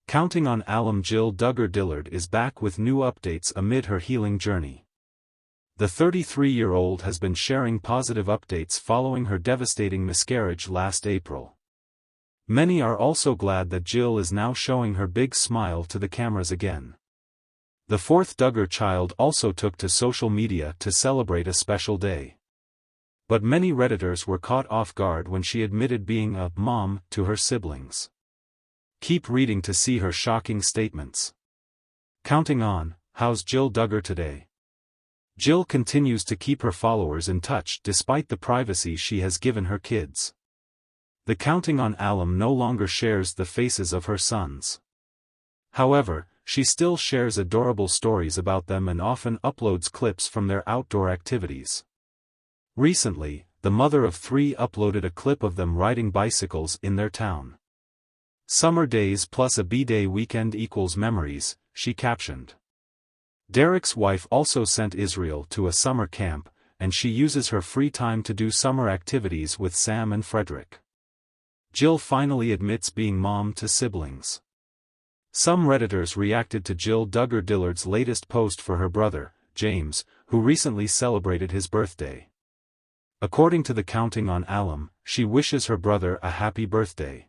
Counting on alum Jill Duggar Dillard is back with new updates amid her healing journey. The 33-year-old has been sharing positive updates following her devastating miscarriage last April. Many are also glad that Jill is now showing her big smile to the cameras again. The fourth Duggar child also took to social media to celebrate a special day. But many Redditors were caught off guard when she admitted being a mom to her siblings. Keep reading to see her shocking statements. Counting on, how's Jill Duggar today? Jill continues to keep her followers in touch despite the privacy she has given her kids. The Counting on alum no longer shares the faces of her sons. However, she still shares adorable stories about them and often uploads clips from their outdoor activities. Recently, the mother of three uploaded a clip of them riding bicycles in their town. "Summer days plus a B-day weekend equals memories," she captioned. Derek's wife also sent Israel to a summer camp, and she uses her free time to do summer activities with Sam and Frederick. Jill finally admits being mom to siblings. Some Redditors reacted to Jill Duggar Dillard's latest post for her brother, James, who recently celebrated his birthday. According to the Counting on alum, she wishes her brother a happy birthday.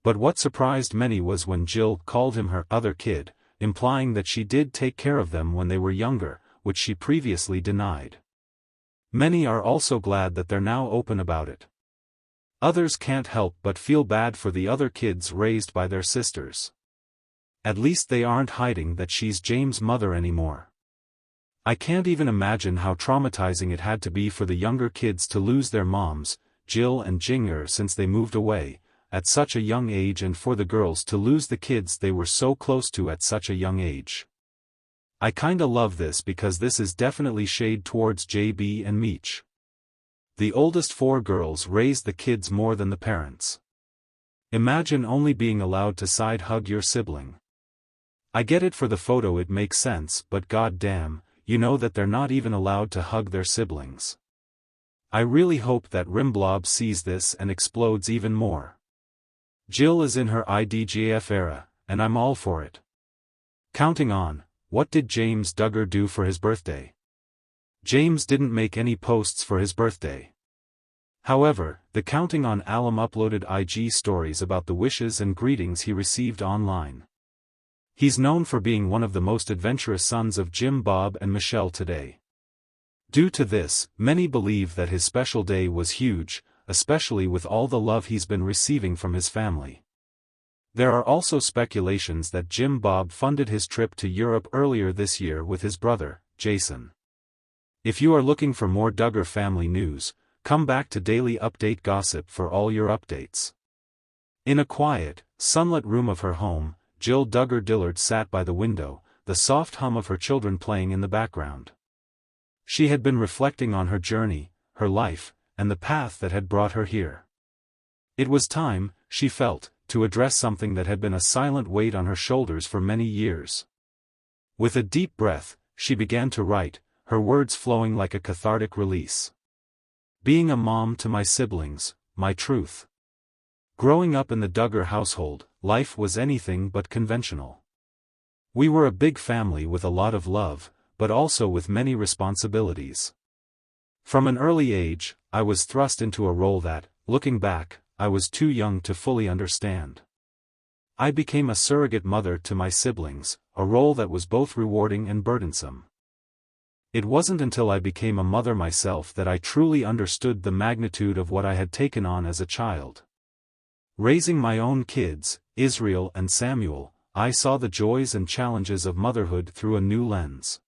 But what surprised many was when Jill called him her other kid, implying that she did take care of them when they were younger, which she previously denied. Many are also glad that they're now open about it. Others can't help but feel bad for the other kids raised by their sisters. At least they aren't hiding that she's James' mother anymore. I can't even imagine how traumatizing it had to be for the younger kids to lose their moms, Jill and Jinger, since they moved away at such a young age, and for the girls to lose the kids they were so close to at such a young age. I kinda love this because this is definitely shade towards JB and Meech. The oldest four girls raised the kids more than the parents. Imagine only being allowed to side hug your sibling. I get it, for the photo it makes sense, but god damn, you know that they're not even allowed to hug their siblings. I really hope that Rimblob sees this and explodes even more. Jill is in her IDGF era, and I'm all for it. Counting on, what did James Duggar do for his birthday? James didn't make any posts for his birthday. However, the Counting on alum uploaded IG stories about the wishes and greetings he received online. He's known for being one of the most adventurous sons of Jim, Bob and Michelle today. Due to this, many believe that his special day was huge, especially with all the love he's been receiving from his family. There are also speculations that Jim Bob funded his trip to Europe earlier this year with his brother, Jason. If you are looking for more Duggar family news, come back to Daily Update Gossip for all your updates. In a quiet, sunlit room of her home, Jill Duggar Dillard sat by the window, the soft hum of her children playing in the background. She had been reflecting on her journey, her life, and the path that had brought her here. It was time, she felt, to address something that had been a silent weight on her shoulders for many years. With a deep breath, she began to write, her words flowing like a cathartic release. Being a mom to my siblings, my truth. Growing up in the Duggar household, life was anything but conventional. We were a big family with a lot of love, but also with many responsibilities. From an early age, I was thrust into a role that, looking back, I was too young to fully understand. I became a surrogate mother to my siblings, a role that was both rewarding and burdensome. It wasn't until I became a mother myself that I truly understood the magnitude of what I had taken on as a child. Raising my own kids, Israel and Samuel, I saw the joys and challenges of motherhood through a new lens.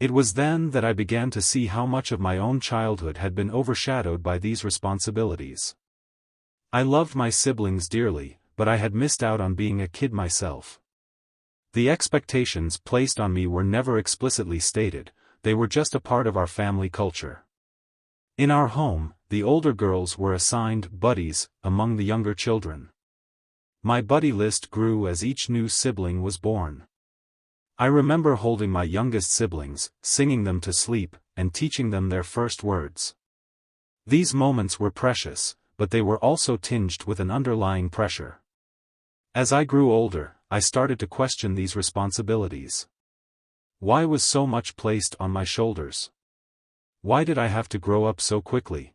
It was then that I began to see how much of my own childhood had been overshadowed by these responsibilities. I loved my siblings dearly, but I had missed out on being a kid myself. The expectations placed on me were never explicitly stated, they were just a part of our family culture. In our home, the older girls were assigned buddies among the younger children. My buddy list grew as each new sibling was born. I remember holding my youngest siblings, singing them to sleep, and teaching them their first words. These moments were precious, but they were also tinged with an underlying pressure. As I grew older, I started to question these responsibilities. Why was so much placed on my shoulders? Why did I have to grow up so quickly?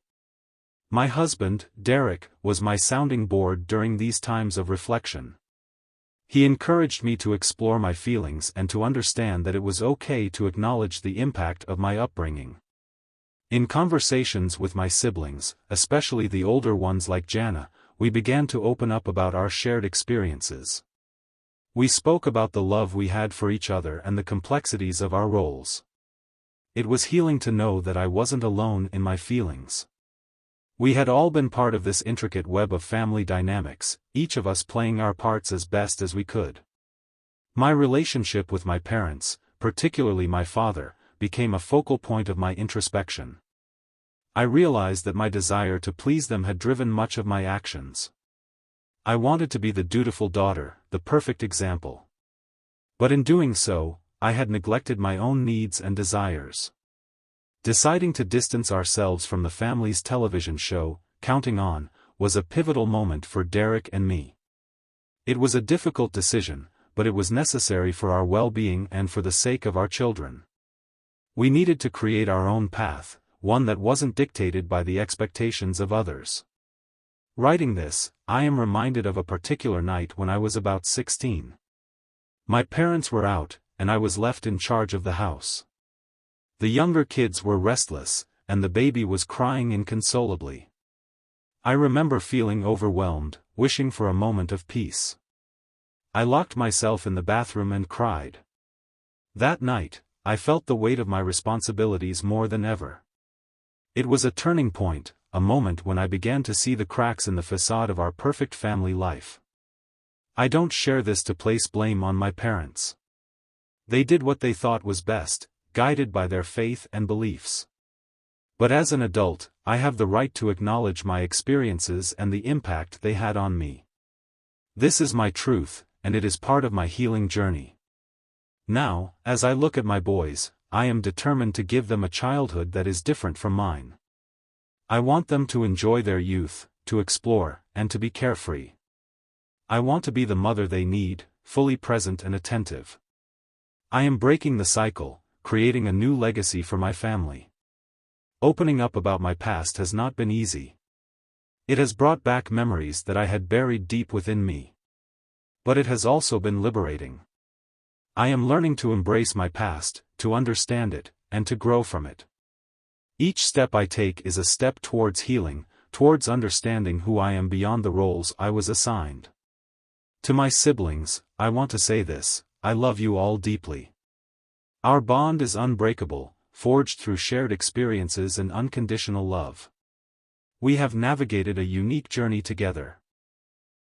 My husband, Derek, was my sounding board during these times of reflection. He encouraged me to explore my feelings and to understand that it was okay to acknowledge the impact of my upbringing. In conversations with my siblings, especially the older ones like Jana, we began to open up about our shared experiences. We spoke about the love we had for each other and the complexities of our roles. It was healing to know that I wasn't alone in my feelings. We had all been part of this intricate web of family dynamics, each of us playing our parts as best as we could. My relationship with my parents, particularly my father, became a focal point of my introspection. I realized that my desire to please them had driven much of my actions. I wanted to be the dutiful daughter, the perfect example. But in doing so, I had neglected my own needs and desires. Deciding to distance ourselves from the family's television show, Counting On, was a pivotal moment for Derek and me. It was a difficult decision, but it was necessary for our well-being and for the sake of our children. We needed to create our own path, one that wasn't dictated by the expectations of others. Writing this, I am reminded of a particular night when I was about 16. My parents were out, and I was left in charge of the house. The younger kids were restless, and the baby was crying inconsolably. I remember feeling overwhelmed, wishing for a moment of peace. I locked myself in the bathroom and cried. That night, I felt the weight of my responsibilities more than ever. It was a turning point, a moment when I began to see the cracks in the facade of our perfect family life. I don't share this to place blame on my parents. They did what they thought was best, guided by their faith and beliefs. But as an adult, I have the right to acknowledge my experiences and the impact they had on me. This is my truth, and it is part of my healing journey. Now, as I look at my boys, I am determined to give them a childhood that is different from mine. I want them to enjoy their youth, to explore, and to be carefree. I want to be the mother they need, fully present and attentive. I am breaking the cycle, creating a new legacy for my family. Opening up about my past has not been easy. It has brought back memories that I had buried deep within me. But it has also been liberating. I am learning to embrace my past, to understand it, and to grow from it. Each step I take is a step towards healing, towards understanding who I am beyond the roles I was assigned. To my siblings, I want to say this: I love you all deeply. Our bond is unbreakable, forged through shared experiences and unconditional love. We have navigated a unique journey together.